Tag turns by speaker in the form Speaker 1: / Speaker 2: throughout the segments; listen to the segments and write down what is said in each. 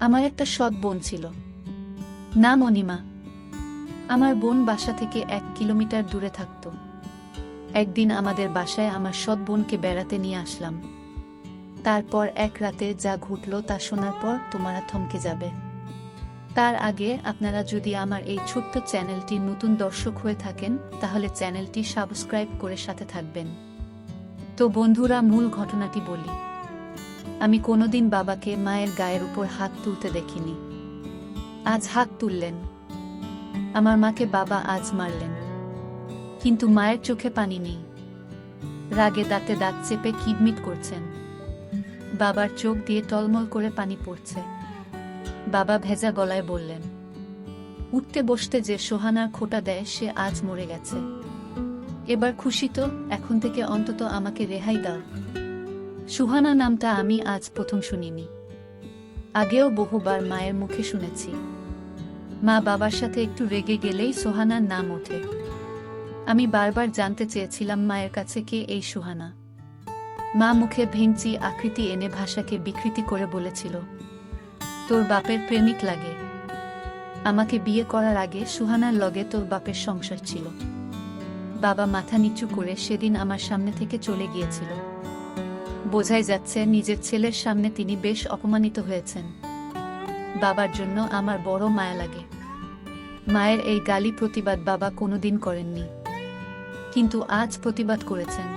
Speaker 1: আমার একটা সৎ বোন ছিল, নাম অনিমা। আমার বোন বাসা থেকে 1 কিলোমিটার দূরে থাকত। একদিন আমাদের বাসায় আমার সৎ বোনকে বেড়াতে নিয়ে আসলাম। তারপর এক রাতে যা ঘটল তা শোনার পর তোমরা থমকে যাবে। তার আগে আপনারা যদি আমার এই ছোট্ট চ্যানেলটির নতুন দর্শক হয়ে থাকেন তাহলে চ্যানেলটি সাবস্ক্রাইব করে সাথে থাকবেন। তো বন্ধুরা, মূল ঘটনাটি বলি। আমি কোনোদিন বাবাকে মায়ের গায়ের উপর হাত তুলতে দেখিনি। আজ হাত তুললেন। আমার মাকে বাবা আজ মারলেন, কিন্তু মায়ের চোখে পানি নেই। রাগে দাঁতে দাঁত চেপে কিডমিট করছেন। বাবার চোখ দিয়ে টলমল করে পানি পড়ছে। বাবা ভেজা গলায় বললেন, উঠতে বসতে যে সোহানার খোঁটা দেয় সে আজ মরে গেছে। এবার খুশি তো? এখন থেকে অন্তত আমাকে রেহাই দাও। সুহানা নামটা আমি আজ প্রথম শুনিনি, আগেও বহুবার মায়ের মুখে শুনেছি। মা বাবার সাথে একটু রেগে গেলেই সোহানার নাম ওঠে। আমি বারবার জানতে চেয়েছিলাম মায়ের কাছে কে এই সুহানা। মা মুখে ভেঙচি আকৃতি এনে ভাষাকে বিকৃতি করে বলেছিল, তোর বাপের প্রেমিক লাগে। আমাকে বিয়ে করার আগে সুহানার লগে তোর বাপের সংসার ছিল। বাবা মাথা নিচু করে সেদিন আমার সামনে থেকে চলে গিয়েছিল। বোঝাই যাচ্ছে নিজের ছেলের সামনে তিনি বেশ অপমানিত হয়েছেন। বাবার জন্য আমার বড় মায়া লাগে। মায়ের এই গালি প্রতিবাদ বাবা কোনোদিন করেননি, কিন্তু আজ প্রতিবাদ করেছেন।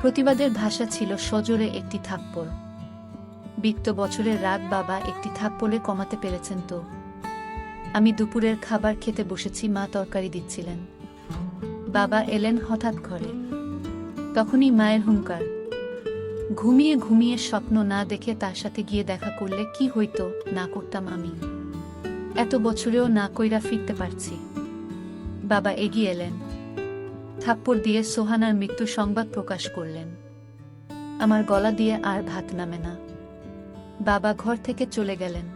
Speaker 1: প্রতিবাদের ভাষা ছিল সজোরে একটি থাপ্পড়। বিগত বছরের রাগ বাবা একটি থাপ্পড়ে কমাতে পেরেছেন তো? আমি দুপুরের খাবার খেতে বসেছি, মা তরকারি দিচ্ছিলেন। বাবা এলেন হঠাৎ ঘরে। তখনই মায়ের হুঙ্কার। ঘুমিয়ে ঘুমিয়ে স্বপ্ন না দেখে তার সাথে গিয়ে দেখা করলে কি হইতো না করতাম আমি। এত বছরেও না কইরা ফিরতে পারছি। বাবা এগিয়ে এলেন, থাপ্পড় দিয়ে সোহানার মৃত্যু সংবাদ প্রকাশ করলেন। আমার গলা দিয়ে আর ভাত নামে না। বাবা ঘর থেকে চলে গেলেন।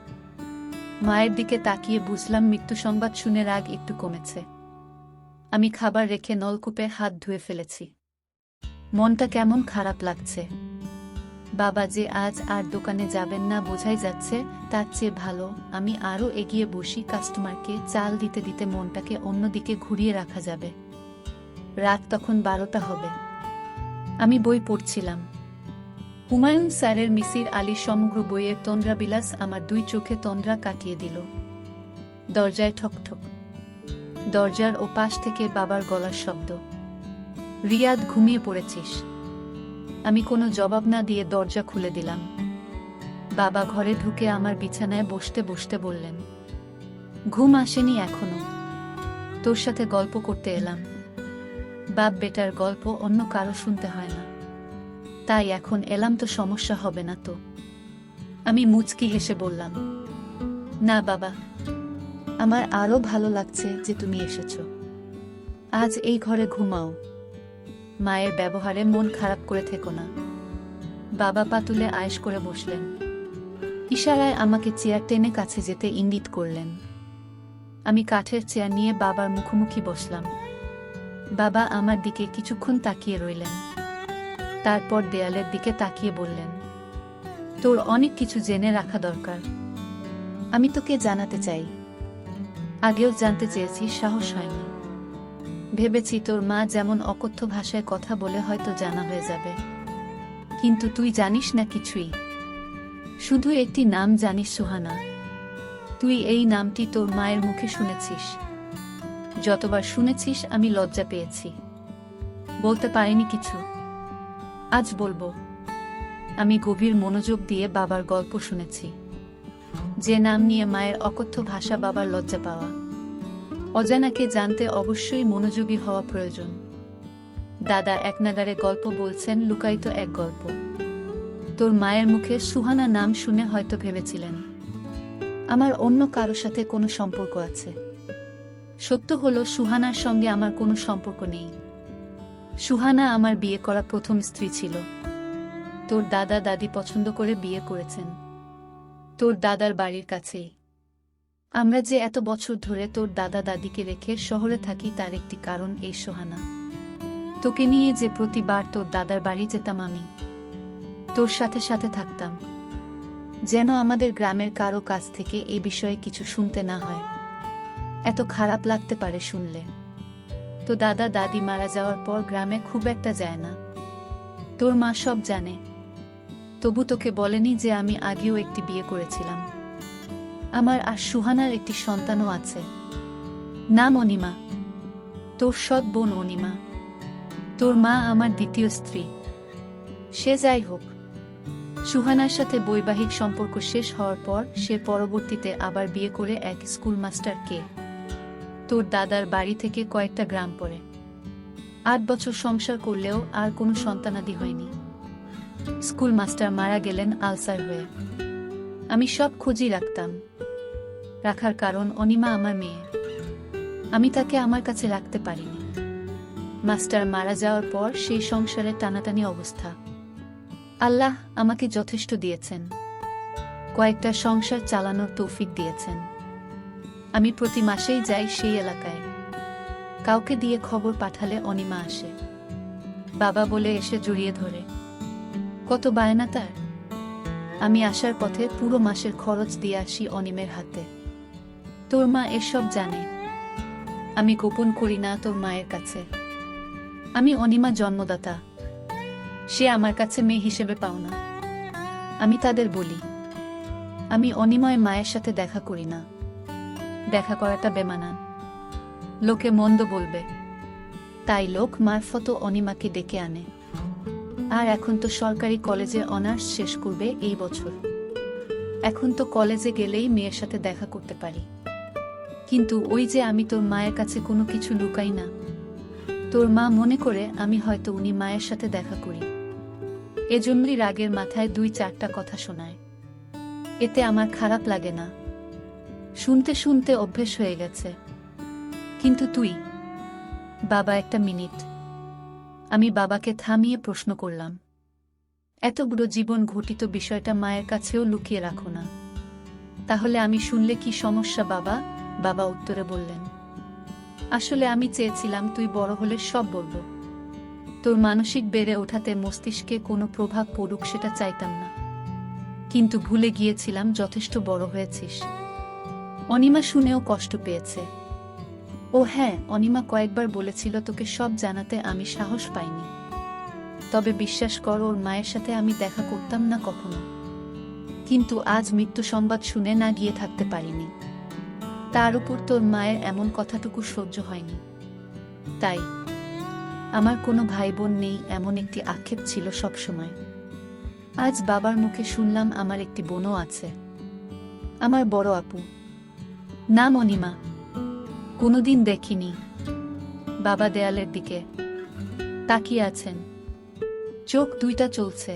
Speaker 1: মায়ের দিকে তাকিয়ে বুঝলাম মৃত্যু সংবাদ শুনে রাগ একটু কমেছে। আমি খাবার রেখে নলকূপে হাত ধুয়ে ফেলেছি। মনটা কেমন খারাপ লাগছে। বাবা যে আজ আর দোকানে যাবেন না বোঝাই যাচ্ছে, তার চেয়ে ভালো আমি আরও এগিয়ে বসি, কাস্টমারকে চাল দিতে দিতে মনটাকে অন্যদিকে ঘুরিয়ে রাখা যাবে। রাত তখন 12টা হবে। আমি বই পড়ছিলাম। হুমায়ুন স্যারের মিসির আলীর সমগ্র বইয়ের তন্দ্রাবিলাস আমার দুই চোখে তন্দ্রা কাটিয়ে দিল। দরজায় ঠকঠক। দরজার ও পাশ থেকে বাবার গলার শব্দ, রিয়াদ ঘুমিয়ে পড়েছিস? আমি কোনো জবাব না দিয়ে দরজা খুলে দিলাম। বাবা ঘরে ঢুকে আমার বিছানায় বসতে বসতে বললেন, ঘুম আসেনি এখনো? তোর সাথে গল্প করতে এলাম। বাপ বেটার গল্প অন্য কারো শুনতে হয় না, তাই এখন এলাম তো সমস্যা হবে না তো? আমি মুচকি হেসে বললাম, না বাবা, আমার আরো ভালো লাগছে যে তুমি এসেছো। আজ এই ঘরে ঘুমাও। মায়ের ব্যবহারে মন খারাপ করে থেকো না। বাবা পা তুলে আয়েশ করে বসলেন। ইশারায় আমাকে চেয়ার টেনে কাছে যেতে ইঙ্গিত করলেন। আমি কাঠের চেয়ার নিয়ে বাবার মুখোমুখি বসলাম। বাবা আমার দিকে কিছুক্ষণ তাকিয়ে রইলেন। তারপর দেয়ালের দিকে তাকিয়ে বললেন, তোর অনেক কিছু জেনে রাখা দরকার। আমি তোকে জানাতে চাই। আগেও জানতে চেয়েছি, সাহস হয়নি। ভেবেছি তোর মা যেমন অকথ্য ভাষায় কথা বলে হয়তো জানা হয়ে যাবে, কিন্তু তুই জানিস না কিছুই। শুধু একটি নাম জানিস, সুহানা। তুই এই নামটি তোর মায়ের মুখে শুনেছিস। যতবার শুনেছিস আমি লজ্জা পেয়েছি, বলতে পারিনি কিছু। আজ বলবো। আমি গভীর মনোযোগ দিয়ে বাবার গল্প শুনেছি। যে নাম নিয়ে মায়ের অকথ্য ভাষা, বাবার লজ্জা পাওয়া। অজানাকে জানতে অবশ্যই মনোযোগী হওয়া প্রয়োজন। দাদা এক নাগারে গল্প বলছেন, লুকায়িত এক গল্প। তোর মায়ের মুখে সুহানা নাম শুনে হয়তো ভেবেছিলেন আমার অন্য কারো সাথে কোনো সম্পর্ক আছে। সত্য হলো সুহানার সঙ্গে আমার কোনো সম্পর্ক নেই। সুহানা আমার বিয়ে করা প্রথম স্ত্রী ছিল। তোর দাদা দাদি পছন্দ করে বিয়ে করেছেন, তোর দাদার বাড়ির কাছেই। আমরা যে এত বছর ধরে তোর দাদা দাদিকে রেখে শহরে থাকি তার একটি কারণ এই সোহানা। তোকে নিয়ে যে প্রতিবার তোর দাদার বাড়ি যেতাম আমি, তোর সাথে সাথে থাকতাম। যেন আমাদের গ্রামের কারো কাছ থেকে এই বিষয়ে কিছু শুনতে না হয়। এত খারাপ লাগতে পারে শুনলে। তো দাদা দাদি মারা যাওয়ার পর গ্রামে খুব একটা যায় না। তোর মা সব জানে, তবু তোকে বলেনি যে আমি আগেও একটি বিয়ে করেছিলাম। আমার আর সুহানার একটি সন্তানও আছে, নাম অনিমা। তোর সৎ বোন অনিমা। তোর মা আমার দ্বিতীয় স্ত্রী। সে যাই হোক, সুহানার সাথে বৈবাহিক সম্পর্ক শেষ হওয়ার পর সে পরবর্তীতে আবার বিয়ে করে এক স্কুল মাস্টারকে। তোর দাদার বাড়ি থেকে কয়েকটা গ্রাম পরে 8 বছর সংসার করলেও আর কোনো সন্তানাদি হয়নি। স্কুল মাস্টার মারা গেলেন আলসার হয়ে। আমি সব খোঁজই রাখতাম। রাখার কারণ অনিমা আমার মেয়ে। আমি তাকে আমার কাছে রাখতে পারিনি। মাস্টার মারা যাওয়ার পর সেই সংসারে টানাটানি অবস্থা। আল্লাহ আমাকে যথেষ্ট দিয়েছেন, কয়েকটা সংসার চালানোর তৌফিক দিয়েছেন। আমি প্রতি মাসেই যাই সেই এলাকায়। কাউকে দিয়ে খবর পাঠালে অনিমা আসে। বাবা বলে এসে জড়িয়ে ধরে। কত বায়না তার। আমি আসার পথে পুরো মাসের খরচ দিয়ে আসি অনিমের হাতে। তোর মা এসব জানে। আমি গোপন করি না তোর মায়ের কাছে। আমি অনিমা জন্মদাতা। সে আমার কাছে মেয়ে হিসেবে পাও না। আমি তাদের বলি, আমি অনিময় মায়ের সাথে দেখা করি না। দেখা করাটা বেমানান, লোকে মন্দ বলবে। তাই লোক মারফত অনিমাকে ডেকে আনে। আর এখন তো সরকারি কলেজে অনার্স শেষ করবে এই বছর। এখন তো কলেজে গেলেই মেয়ের সাথে দেখা করতে পারি। কিন্তু ওই যে আমি তোর মায়ের কাছে কোনো কিছু লুকাই না। তোর মা মনে করে আমি হয়তো উনি মায়ের সাথে দেখা করি। এজন্যই রাগের মাথায় 2-4টা কথা শোনায়। এতে আমার খারাপ লাগে না। শুনতে শুনতে অভ্যেস হয়ে গেছে। কিন্তু তুই বাবা, একটা মিনিট। আমি বাবাকে থামিয়ে প্রশ্ন করলাম, এত বড় জীবন ঘটিত বিষয়টা মায়ের কাছেও লুকিয়ে রাখো না। তাহলে আমি শুনলে কি সমস্যা বাবা? বাবা উত্তরে বললেন, আসলে আমি চেয়েছিলাম তুই বড় হলে সব বলব। তোর মানসিক বেড়ে ওঠাতে মস্তিষ্কে কোনো প্রভাব পড়ুক সেটা চাইতাম না। কিন্তু ভুলে গিয়েছিলাম যথেষ্ট বড় হয়েছিস। অনিমা শুনেও কষ্ট পেয়েছে। ও হ্যাঁ, অনিমা কয়েকবার বলেছিল তোকে সব জানাতে, আমি সাহস পাইনি। তবে বিশ্বাস কর, ওর মায়ের সাথে আমি দেখা করতাম না কখনো। কিন্তু আজ মৃত্যু সংবাদ শুনে না গিয়ে থাকতে পারিনি। তার উপর তোর মায়ের এমন কথাটুকু সহ্য হয়নি। তাই আমার কোনো ভাই বোন নেই এমন একটি আক্ষেপ ছিল সবসময়। আজ বাবার মুখে শুনলাম আমার একটি বোনও আছে, আমার বড় আপু, নাম অনিমা। কোনোদিন দেখিনি। বাবা দেয়ালের দিকে তাকিয়ে আছেন, চোখ দুইটা চলছে।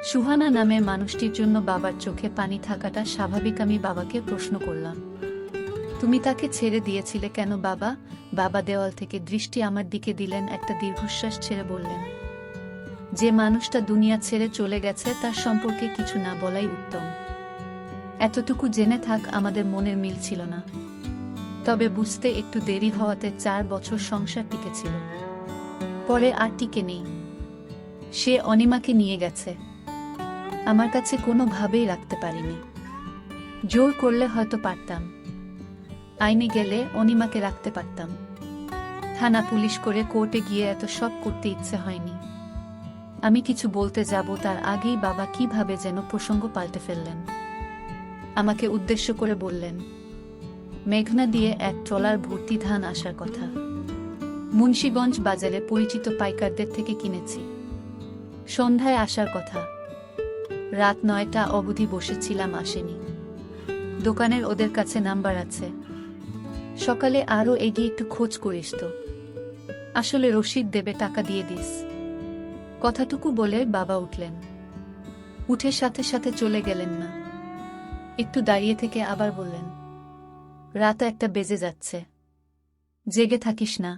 Speaker 1: সুহানা নামের মানুষটির জন্য বাবার চোখে পানি থাকাটা স্বাভাবিক। আমি বাবাকে প্রশ্ন করলাম, তুমি তাকে ছেড়ে দিয়েছিলে কেন বাবা? বাবা দেওয়াল থেকে দৃষ্টি আমার দিকে দিলেন, একটা দীর্ঘশ্বাস ছেড়ে বললেন, যে মানুষটা দুনিয়া ছেড়ে চলে গেছে তার সম্পর্কে কিছু না বলাই উত্তম। এতটুকু জেনে থাক আমাদের মনের মিল ছিল না। তবে বুঝতে একটু দেরি হওয়াতে 4 বছর সংসার টিকেছিল। পরে আর টিকে নেই। সে অনিমাকে নিয়ে গেছে। আমার কাছে কোনোভাবেই রাখতে পারিনি। জোর করলে হয়তো পারতাম। আইনে গেলে অনিমাকে রাখতে পারতাম। থানা পুলিশ করে কোর্টে গিয়ে এত সব করতে ইচ্ছে হয়নি। আমি কিছু বলতে যাব তার আগেই বাবা কিভাবে যেন প্রসঙ্গ পাল্টে ফেললেন। আমাকে উদ্দেশ্য করে বললেন, মেঘনা দিয়ে এক ট্রলার ভর্তি ধান আসার কথা। মুন্সিগঞ্জ বাজারে পরিচিত পাইকারদের থেকে কিনেছি। সন্ধ্যায় আসার কথা। রাত 9টা অবধি বসেছিলাম, আসেনি। দোকানের ওদের কাছে নাম্বার আছে। সকালে আরও এগিয়ে একটু খোঁজ করিস তো। আসলে রসিদ দেবে, টাকা দিয়ে দিস। কথাটুকু বলে বাবা উঠলেন। উঠে সাথে সাথে চলে গেলেন না। একটু দাঁড়িয়ে থেকে আবার বললেন, রাত 1টা বেজে যাচ্ছে। জেগে থাকিস না,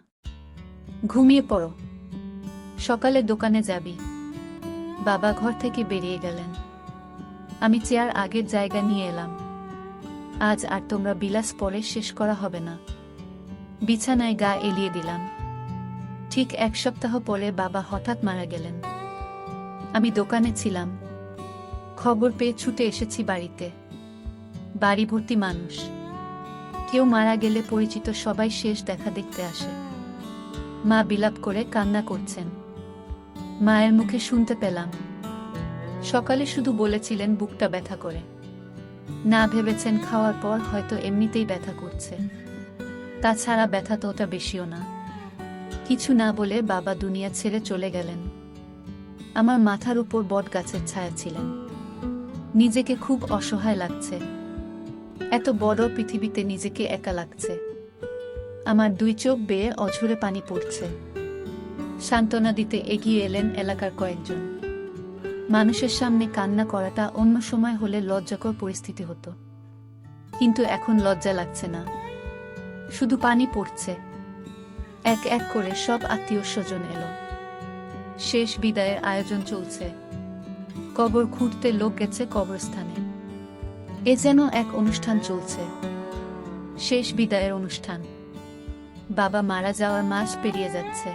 Speaker 1: ঘুমিয়ে পড়ো। সকালে দোকানে যাবি। বাবা ঘর থেকে বেরিয়ে গেলেন। আমি চেয়ার আগের জায়গা নিয়ে এলাম। আজ আর তোমরা বিলাস পরে শেষ করা হবে না। বিছানায় গা এলিয়ে দিলাম। ঠিক 1 সপ্তাহ পরে বাবা হঠাৎ মারা গেলেন। আমি দোকানে ছিলাম। খবর পেয়ে ছুটে এসেছি বাড়িতে। বাড়ি ভর্তি মানুষ। কেউ মারা গেলে পরিচিত সবাই শেষ দেখা দেখতে আসে। মা বিলাপ করে কান্না করছেন। মায়ের মুখে শুনতে পেলাম, সকালে শুধু বলেছিলেন বুকটা ব্যথা করে, না ভেবেছেন খাওয়ার পর হয়তো এমনিতেই ব্যথা করছে। তাছাড়া ব্যথা তো ওটা বেশিও না। কিছু না বলে বাবা দুনিয়া ছেড়ে চলে গেলেন। আমার মাথার উপর বট গাছের ছায়া ছিলেন। নিজেকে খুব অসহায় লাগছে। এত বড় পৃথিবীতে নিজেকে একা লাগছে। আমার দুই চোখ বেয়ে অঝরে পানি পড়ছে। সান্ত্বনা দিতে এগিয়ে এলেন এলাকার কয়েকজন। মানুষের সামনে কান্না করাটা অন্য সময় হলে লজ্জাকর পরিস্থিতি হতো, কিন্তু এখন লজ্জা লাগছে না, শুধু পানি পড়ছে। এক এক করে সব আত্মীয় স্বজন এলো। শেষ বিদায়ের আয়োজন চলছে। কবর খুঁড়তে লোক গেছে কবরস্থানে। এ যেন এক অনুষ্ঠান চলছে, শেষ বিদায়ের অনুষ্ঠান। বাবা মারা যাওয়ার মাস পেরিয়ে যাচ্ছে।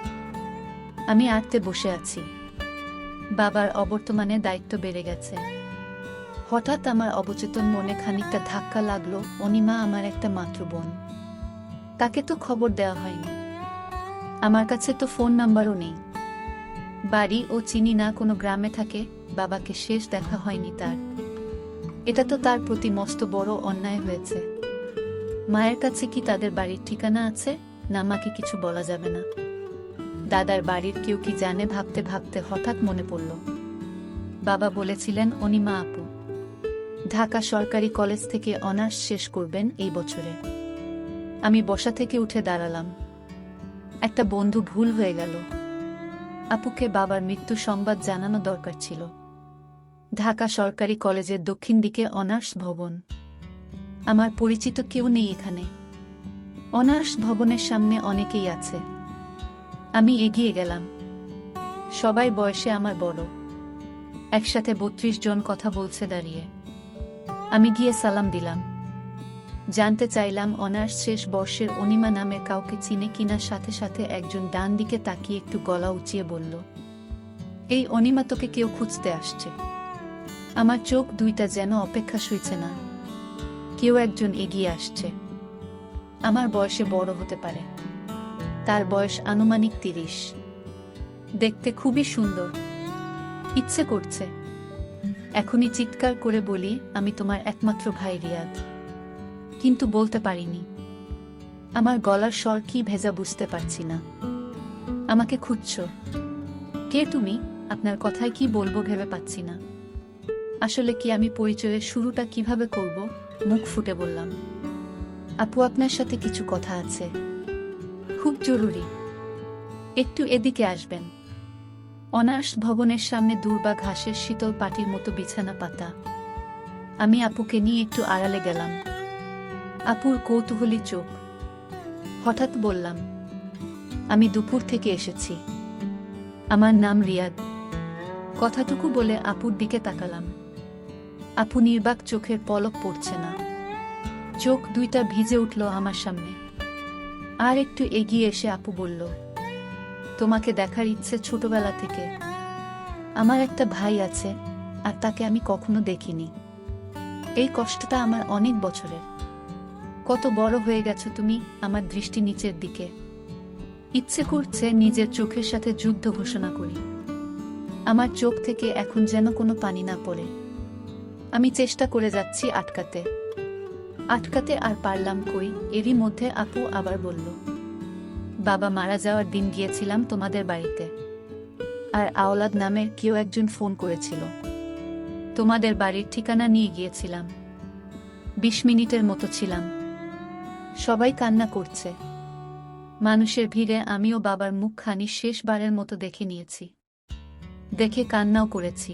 Speaker 1: আমি আটতে বসে আছি। বাবার অবর্তমানে দায়িত্ব বেড়ে গেছে। হঠাৎ আমার অবচেতন মনে খানিকটা ধাক্কা লাগলো, অনিমা আমার একটা মাত্র বোন। তাকে তো খবর দেওয়া হয়নি। আমার কাছে তো ফোন নাম্বারও নেই। বাড়ি ও চিনি না, কোনো গ্রামে থাকে। বাবাকে শেষ দেখা হয়নি তার। এটা তো তার প্রতি মস্ত বড় অন্যায় হয়েছে। মায়ের কাছে কি তাদের বাড়ির ঠিকানা আছে? না, মাকে কিছু বলা যাবে না। দাদার বাড়ির কেউ কি জানে? ভাবতে ভাবতে হঠাৎ মনে পড়ল, বাবা বলেছিলেন অনিমা আপু ঢাকা সরকারি কলেজ থেকে অনার্স শেষ করবেন এই বছরে। আমি বসা থেকে উঠে দাঁড়ালাম। একটা বন্ধু ভুল হয়ে গেল। আপুকে বাবার মৃত্যু সংবাদ জানানো দরকার ছিল। ঢাকা সরকারি কলেজের দক্ষিণ দিকে অনার্স ভবন। আমার পরিচিত কেউ নেই এখানে। অনার্স ভবনের সামনে অনেকেই আছে। আমি এগিয়ে গেলাম। সবাই বয়সে আমার বড়। একসাথে ৩২ জন কথা বলছে দাঁড়িয়ে। আমি গিয়ে সালাম দিলাম। জানতে চাইলাম অনার্স শেষ বর্ষের অনিমা নামের কাউকে চিনে কিনা। সাথে সাথে একজন ডান দিকে তাকিয়ে একটু গলা উঁচিয়ে বলল, এই অনিমা তোকে কেউ খুঁজতে আসছে। আমার চোখ দুইটা যেন অপেক্ষা সইছে না। কেউ একজন এগিয়ে আসছে। আমার বয়সে বড় হতে পারে। তার বয়স আনুমানিক ৩০। দেখতে খুবই সুন্দর। ইচ্ছে করছে এখনই চিৎকার করে বলি, আমি তোমার একমাত্র ভাই রিয়াদ। কিন্তু বলতে পারিনি। আমার গলার স্বর কি ভেজা বুঝতে পারছি না। আমাকে খুঁজছো? কে তুমি? আপনার কথায় কি বলবো ভেবে পাচ্ছি না। আসলে কি আমি পরিচয়ের শুরুটা কিভাবে করব? মুখ ফুটে বললাম, আপু আপনার সাথে কিছু কথা আছে, খুব জরুরি। একটু এদিকে আসবেন। অনার্স ভবনের সামনে দূর্বা ঘাসের শীতল পাটির মতো বিছানা পাতা। আমি আপুকে নিয়ে একটু আড়ালে গেলাম। আপুর কৌতূহলী চোখ। হঠাৎ বললাম, আমি দুপুর থেকে এসেছি। আমার নাম রিয়াদ। কথাটুকু বলে আপুর দিকে তাকালাম। আপু নির্বাক, চোখের পলক পড়ছে না। চোখ দুইটা ভিজে উঠল আমার সামনে। আর একটু এগিয়ে এসে আপু বলল, তোমাকে দেখার ইচ্ছে ছোটবেলা থেকে। আমার একটা ভাই আছে, আর তাকে আমি কখনো দেখিনি। এই কষ্টটা আমার অনেক বছরের। কত বড় হয়ে গেছো তুমি। আমার দৃষ্টি নিচের দিকে। ইচ্ছে করছে নিজের চোখের সাথে যুদ্ধ ঘোষণা করি। আমার চোখ থেকে এখন যেন কোনো পানি না পড়ে। আমি চেষ্টা করে যাচ্ছি আটকাতে, আর পারলাম কই। এরই মধ্যে আপু আবার বলল, বাবা মারা যাওয়ার দিন গিয়েছিলাম তোমাদের বাড়িতে, আর আওলাদ নামের কেউ একজন ফোন করেছিল। তোমাদের বাড়ির ঠিকানা নিয়ে গিয়েছিলাম। ২০ মিনিটের মতো ছিলাম। সবাই কান্না করছে। মানুষের ভিড়ে আমিও বাবার মুখখানি শেষবারের মতো দেখে নিয়েছি। দেখে কান্নাও করেছি।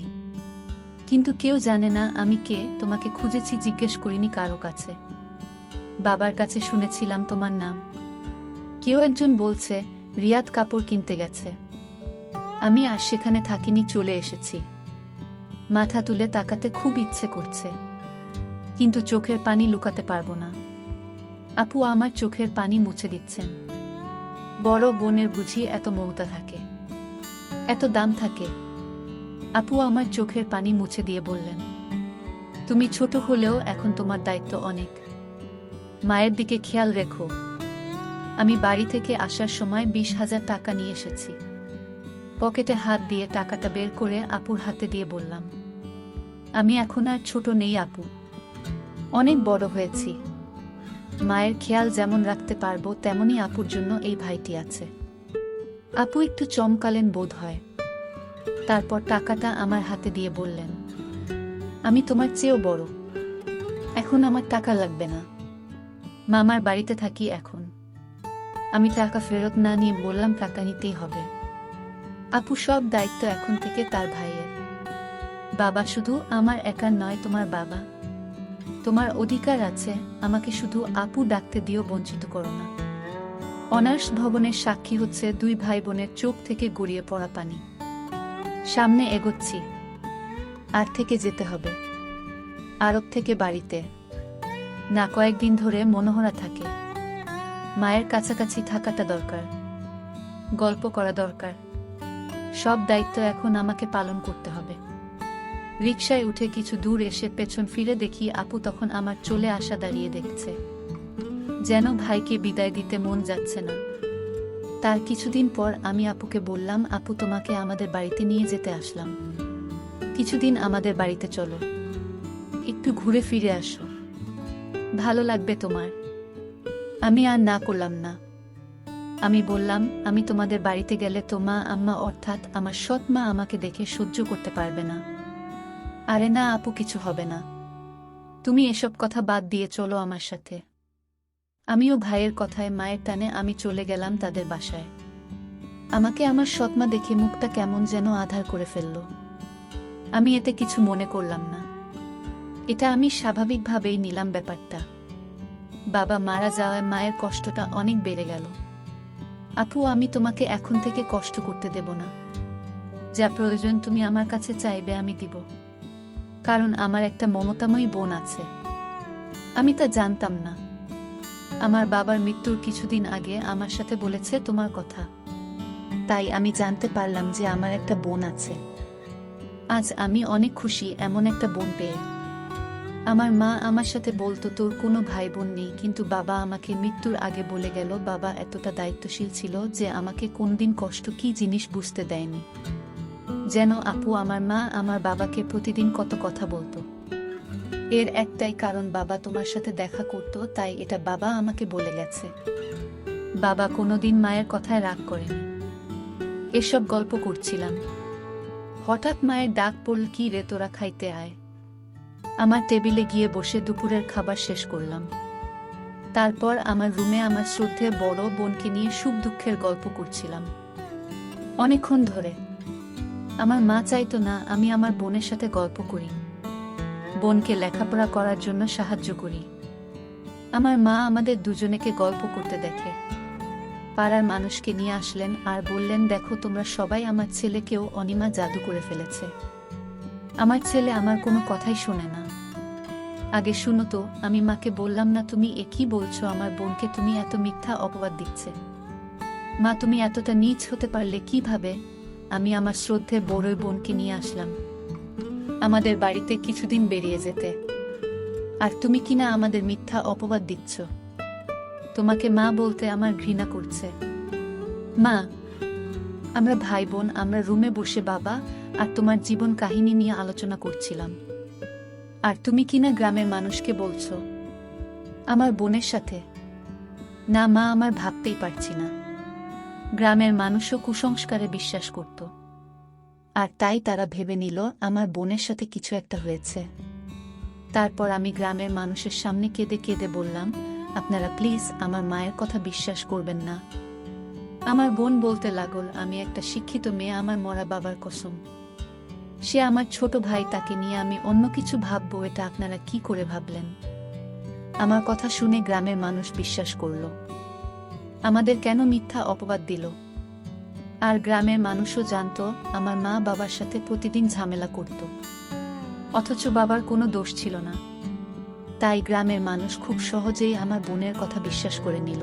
Speaker 1: কিন্তু কেউ জানে না আমি কে। তোমাকে খুঁজেছি, জিজ্ঞেস করিনি কারো কাছে। বাবার কাছে শুনেছিলাম তোমার নাম। কেউ একজন বলছে রিয়াদ কাপড় কিনতে গেছে। আমি আর সেখানে থাকিনি, চলে এসেছি। মাথা তুলে তাকাতে খুব ইচ্ছে করছে, কিন্তু চোখের পানি লুকাতে পারবো না। আপু আমার চোখের পানি মুছে দিচ্ছেন। বড় বোনের বুঝি এত মমতা থাকে, এত দাম থাকে? আপু আমার চোখের পানি মুছে দিয়ে বললেন, তুমি ছোট হলেও এখন তোমার দায়িত্ব অনেক। মায়ের দিকে খেয়াল রেখো। আমি বাড়ি থেকে আসার সময় 20,000 টাকা নিয়ে এসেছি। পকেটে হাত দিয়ে টাকাটা বের করে আপুর হাতে দিয়ে বললাম, আমি এখন আর ছোট নেই আপু, অনেক বড় হয়েছি। মায়ের খেয়াল যেমন রাখতে পারবো তেমনি আপুর জন্য এই ভাইটি আছে। আপু একটু চমকালেন বোধ হয়। তারপর টাকাটা আমার হাতে দিয়ে বললেন, আমি তোমার চেয়েও বড়, এখন আমার টাকা লাগবে না। মামার বাড়িতে থাকি এখন। আমি টাকা ফেরত না নিয়ে বললাম, টাকা নিতেই হবে। আপু, সব দায়িত্ব এখন থেকে তার ভাইয়ের। বাবা শুধু আমার একার নয়, তোমার বাবা। তোমার অধিকার আছে, আমাকে শুধু আপু ডাকতে দিও, বঞ্চিত করো না। অনার্স ভবনের সাক্ষী হচ্ছে 2 ভাই বোনের চোখ থেকে গড়িয়ে পড়া পানি। সামনে এগোচ্ছি। আর থেকে যেতে হবে, আরব থেকে বাড়িতে না, কয়েকদিন ধরে মনোহরা থাকে। মায়ের কাছাকাছি থাকাটা দরকার, গল্প করা দরকার। সব দায়িত্ব এখন আমাকে পালন করতে হবে। রিকশায় উঠে কিছু দূর এসে পেছন ফিরে দেখি আপু তখন আমার চলে আসা দাঁড়িয়ে দেখছে, যেন ভাইকে বিদায় দিতে মন যাচ্ছে না। তার কিছুদিন পর আমি আপুকে বললাম, আপু তোমাকে আমাদের বাড়িতে নিয়ে যেতে আসলাম, কিছুদিন আমাদের বাড়িতে চলো, একটু ঘুরে ফিরে আসো, ভালো লাগবে তোমার। আমি আর না করলাম না। আমি বললাম, আমি তোমাদের বাড়িতে গেলে তো মা আম্মা অর্থাৎ আমার সৎ মা আমাকে দেখে সহ্য করতে পারবে না। আরে না আপু, কিছু হবে না, তুমি এসব কথা বাদ দিয়ে চলো আমার সাথে। আমিও ভাইয়ের কথায় মায়ের টানে আমি চলে গেলাম তাদের বাসায়। আমাকে আমার সৎমা দেখে মুখটা কেমন যেন আধার করে ফেলল। আমি এতে কিছু মনে করলাম না, এটা আমি স্বাভাবিকভাবেই নিলাম ব্যাপারটা। বাবা মারা যাওয়ায় মায়ের কষ্টটা অনেক বেড়ে গেল। আপু, আমি তোমাকে এখন থেকে কষ্ট করতে দেব না। যা প্রয়োজন তুমি আমার কাছে চাইবে আমি দিব, কারণ আমার একটা মমতাময়ী বোন আছে। আমি তা জানতাম না। আমার বাবার মৃত্যুর কিছুদিন আগে আমার সাথে বলেছে তোমার কথা, তাই আমি জানতে পারলাম যে আমার একটা বোন আছে। আজ আমি অনেক খুশি এমন একটা বোন পেয়ে। আমার মা আমার সাথে বলতো তোর কোনো ভাই বোন নেই, কিন্তু বাবা আমাকে মৃত্যুর আগে বলে গেল বাবা এতটা দায়িত্বশীল ছিল যে আমাকে কোনদিন কষ্ট কি জিনিস বুঝতে দেয়নি। যেন আপু আমার মা আমার বাবাকে প্রতিদিন কত কথা বলতো। এর একটাই কারণ, বাবা তোমার সাথে দেখা করতো, তাই এটা বাবা আমাকে বলে গেছে। বাবা কোনোদিন মায়ের কথায় রাগ করেনি। এসব গল্প করছিলাম, হঠাৎ মায়ের ডাক পড়ল, কি রে তোরা খাইতে আয়। আমার টেবিলে গিয়ে বসে দুপুরের খাবার শেষ করলাম। তারপর আমার রুমে আমার শ্রদ্ধেয় বড় বোনকে নিয়ে সুখ দুঃখের গল্প করছিলাম অনেকক্ষণ ধরে। আমার মা চাইতো না আমি আমার বোনের সাথে গল্প করি, বোনকে লেখাপড়া করার জন্য সাহায্য করি। আমার মা আমাদের দুজনেকে গল্প করতে দেখে। পাড়ার মানুষকে নিয়ে আসলেন আর বললেন, দেখো তোমরা সবাই আমার ছেলেকেও অনিমা জাদু করে ফেলেছে। আমার ছেলে আমার কোনো কথাই শোনে না। আগে শুনো তো, আমি মাকে বললাম না তুমি এ কি বলছো, আমার বোনকে তুমি এত মিথ্যা অপবাদ দিচ্ছে। মা তুমি এতটা নীচ হতে পারলে কিভাবে? আমি আমার শ্রদ্ধে বড়ই বোনকে নিয়ে আসলাম আমাদের বাড়িতে কিছুদিন বেরিয়ে যেতে, আর তুমি কিনা আমাদের মিথ্যা অপবাদ দিচ্ছ। তোমাকে মা বলতে আমার ঘৃণা করছে। মা, আমরা ভাই বোন, আমরা রুমে বসে বাবা আর তোমার জীবন কাহিনী নিয়ে আলোচনা করছিলাম, আর তুমি কিনা গ্রামের মানুষকে বলছো আমার বোনের সাথে। না মা, আমার ভাবতেই পারছি না। গ্রামের মানুষও কুসংস্কারে বিশ্বাস করত, আর তাই তারা ভেবে নিল আমার বোনের সাথে কিছু একটা হয়েছে। তারপর আমি গ্রামের মানুষের সামনে কেঁদে কেঁদে বললাম, আপনারা প্লিজ আমার মায়ের কথা বিশ্বাস করবেন না। আমার বোন বলতে লাগল, আমি একটা শিক্ষিত মেয়ে, আমার মরা বাবার কসম। সে আমার ছোট ভাই, তাকে নিয়ে আমি অন্য কিছু ভাববো, এটা আপনারা কি করে ভাবলেন? আমার কথা শুনে গ্রামের মানুষ বিশ্বাস করল। আমাদের কেন মিথ্যা অপবাদ দিল? আর গ্রামের মানুষও জানত আমার মা বাবার সাথে প্রতিদিন ঝামেলা করত, অথচ বাবার কোনো দোষ ছিল না। তাই গ্রামের মানুষ খুব সহজেই আমার বোনের কথা বিশ্বাস করে নিল।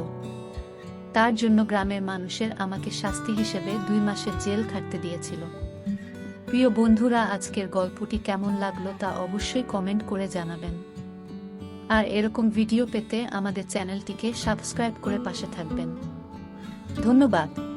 Speaker 1: তার জন্য গ্রামের মানুষের আমাকে শাস্তি হিসেবে 2 মাসের জেল খাটতে দিয়েছিল। প্রিয় বন্ধুরা, আজকের গল্পটি কেমন লাগলো তা অবশ্যই কমেন্ট করে জানাবেন। আর এরকম ভিডিও পেতে আমাদের চ্যানেলটিকে সাবস্ক্রাইব করে পাশে থাকবেন। ধন্যবাদ।